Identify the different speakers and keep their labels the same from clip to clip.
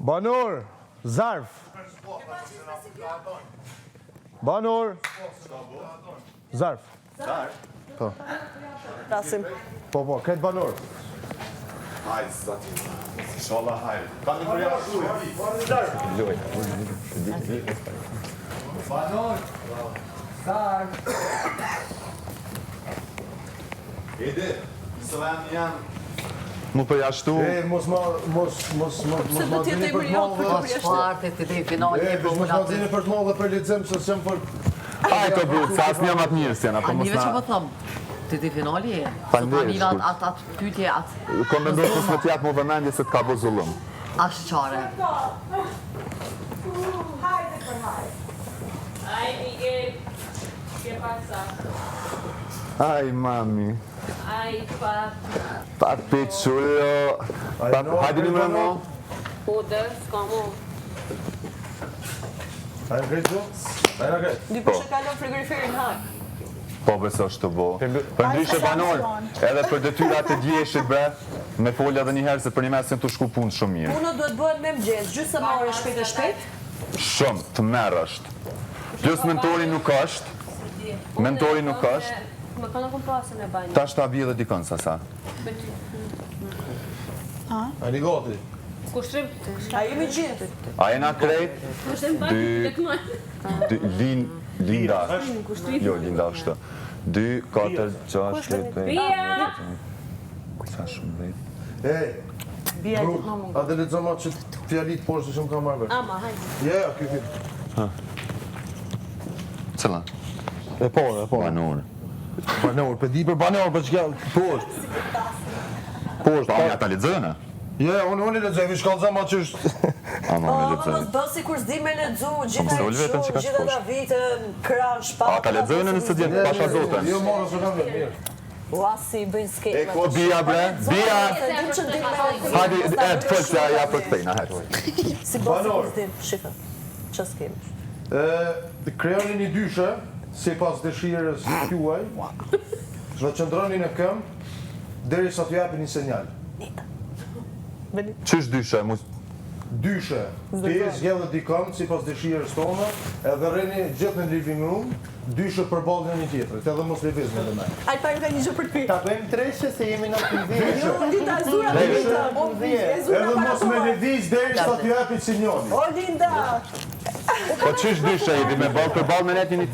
Speaker 1: Banor, zarf. Banor. Zarf. Po.
Speaker 2: Rasim.
Speaker 1: Po, këtë banor.
Speaker 3: Hajde, zati. Inshallah, hajde. Ka në përja
Speaker 1: Loj.
Speaker 4: Banor. Zarf.
Speaker 3: Ede, sëlem janë.
Speaker 5: Mu përjashtu.
Speaker 1: Mos ma dini për të malë dhe...
Speaker 2: Partit të ti finali e
Speaker 1: Mos ma dini për të malë dhe për lidzim, se s'jem për...
Speaker 5: Ajto brut, sa asë një matë mirë s'jena.
Speaker 2: A njëve që po thëmë, të ti finali e?
Speaker 5: Faleminderit,
Speaker 2: Së atë pytje atë...
Speaker 5: Kom me ndosë më tjatë më vëmendje se të ka bo zullum.
Speaker 2: Ashtë qare.
Speaker 6: Ai, Miguel, ¿qué pasa?
Speaker 5: Aj, mami.
Speaker 6: Ai, papi.
Speaker 5: Papi qullo. Hajde një më në.
Speaker 6: Puder, s'kamo.
Speaker 1: Ajnë krejtë du? Ajnë krejtë.
Speaker 2: Dy përshë kalon frigoriferin haj.
Speaker 5: Po beso është të bo. Për ndryshe banor, edhe për detyrat e djeshit bre, me folja edhe njëherë se për një mesin të shku punë shumë mirë.
Speaker 2: Punët duhet bëhen me mëgjes, gjysë më ore shpejt e shpejt.
Speaker 5: Shumë, të merë është. Plus mentori nuk është. Mentori nuk është.
Speaker 6: Më kanë kompasën e bajnë.
Speaker 5: Ta shta bje dhe dikon sa.
Speaker 1: Ajnë i gati.
Speaker 6: Kushtrim?
Speaker 2: A jemi gjithë.
Speaker 5: A jena krejt?
Speaker 6: Kushtrim bajnë, të këmaj.
Speaker 5: Linda. Jo, Linda është. 2, 4, 6, 7, 8.
Speaker 6: Bia!
Speaker 5: Sa shumë dhejt.
Speaker 1: Brut, a dhe letë zama që fjallit poshtë që më ka marrë vesh.
Speaker 6: Ama, hajde.
Speaker 1: Ja, kjo.
Speaker 5: Cëla?
Speaker 1: E porë.
Speaker 5: Banor.
Speaker 1: Banor, për di për banor, për që kja poshtë. Poshtë,
Speaker 5: Pa, unë ata ledzëna?
Speaker 1: Ja, unë i ledzoj, vi shkallë zama që është...
Speaker 5: Ama, unë ledzëna.
Speaker 2: Mos bë si kur s'di me ledzu, gjitha
Speaker 5: mësoj vetëm që ka
Speaker 2: gjitha
Speaker 5: shposh.
Speaker 2: ta vitën, krash, pa...
Speaker 5: A ta ledzëna nëse djenë pasha zotën?
Speaker 1: Jo, marë, së kam vetë, mirë.
Speaker 2: Wasi, bëjnë skejt.
Speaker 5: Bia bre, bia! Hadi, të fëllë që ja për këtejna, hajtë.
Speaker 2: Si bësi kur s'dim, shifë, që s'kemi.
Speaker 1: Krejoni një dyshe, si pas dëshirës juaj, dhe qëndroni në këmë, deri sa t'ju japi një senjal.
Speaker 5: Qysh dyshe?
Speaker 1: Dyshe, ti zgjedhë dikon, si pas dëshirës tonë, edhe rrini gjithë në living room, dyshe për balën një tjetërit, edhe mos levizme dhe me.
Speaker 2: Aj pa ka një gjë për të pi.
Speaker 4: Ta bëjmë treshe se jemi në pëndhje.
Speaker 2: Jo, Linda, zura me Linda.
Speaker 1: Edhe mos me leviz deri sa t'ju japi sinjali.
Speaker 2: O, Linda!
Speaker 5: Po qysh dyshe, jemi me balë për balë me netin një...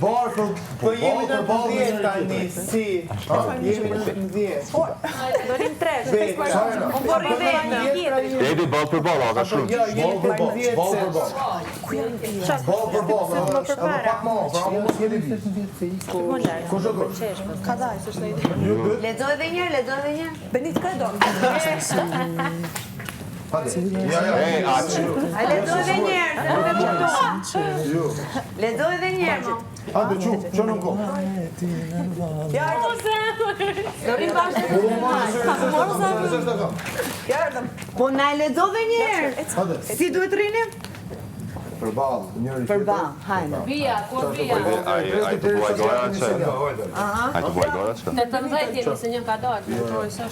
Speaker 4: Po jemi në pëndhje tani, si. Jemi në pëndhje.
Speaker 6: Dorim tresh, unë borri vetë.
Speaker 5: Edi balë për balë, aga shumë.
Speaker 1: Balë për balë, edhe pak ma, pra më mos me leviz. Ku shë kërë?
Speaker 2: Ka daj, së shtë
Speaker 6: Lexoj edhe njërë.
Speaker 2: Benit, ka e do?
Speaker 1: Hadi, ja.
Speaker 6: A lexoj edhe njërë. Lexoj edhe njërë.
Speaker 1: Hadi, që në kohë.
Speaker 2: Ja,
Speaker 6: Dorim bashkë.
Speaker 2: ja, erdëm.
Speaker 6: Po na lexoj edhe njërë.
Speaker 1: Hadi,
Speaker 6: Si duhet rrinim?
Speaker 1: për balë, njëri
Speaker 2: Për ba, hajnë.
Speaker 6: Bia, kur bia?
Speaker 5: Ai të buaj gora që... Ai të buaj gora që...
Speaker 6: 18 jemi se një ka dalë.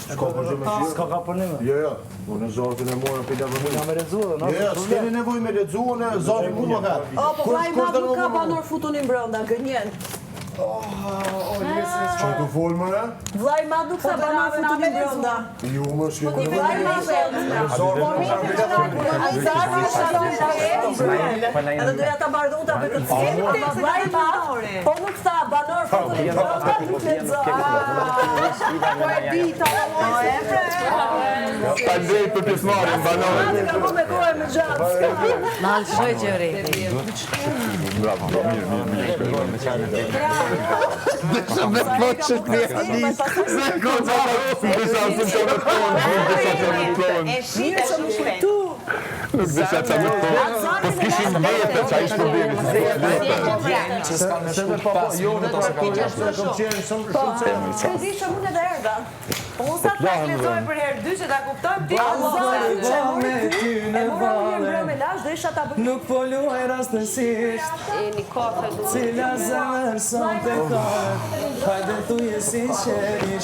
Speaker 1: Shko për gjë me shirë?
Speaker 4: Ska ka përnime.
Speaker 1: Jo, unë në zortin e morën për levëmin.
Speaker 4: Nga me rezuë, no?
Speaker 1: Jo, s'keni nevoj me ledzu, unë zortin mu më ka.
Speaker 2: O, po vlaj ma nuk ka banor futunin brënda, gënjen.
Speaker 1: Që të folë më,
Speaker 2: Vlaj ma nuk ka banor futunin brënda.
Speaker 1: ju më shkeni nevoj.
Speaker 2: Vlaj ma edhe doja ta bardhuta për këtë skenë, ama vlaj ma, po nuk tha banor futunin brënda, nuk ledzo. Po e dita,
Speaker 5: Pa ndej për pjesmarin, banor.
Speaker 2: ka po me kohë me gjatë.
Speaker 6: Mal shoj që rriti.
Speaker 5: Bravo, mirë.
Speaker 2: Desha me poqët me hadis.
Speaker 5: Se koza rosin, desha se që me tonë,
Speaker 2: Mirë që më kujtu.
Speaker 5: Nuk desha që me tonë, po s'kishin vete, që a ishtë problemi, se
Speaker 1: Jo, në të shkojnë, se kom qenë shumë
Speaker 2: Që di që mund edhe erda. Po unë sa të lezoj për herë dy që ta kuptojmë, ti Azari që mori ty, e mora më një mbrë me lash, dhe isha ta bëjmë.
Speaker 4: Nuk po luaj rastësisht,
Speaker 6: Jeni kafe duhet.
Speaker 4: cila zemër son të kore, hajde tu je sinqerisht,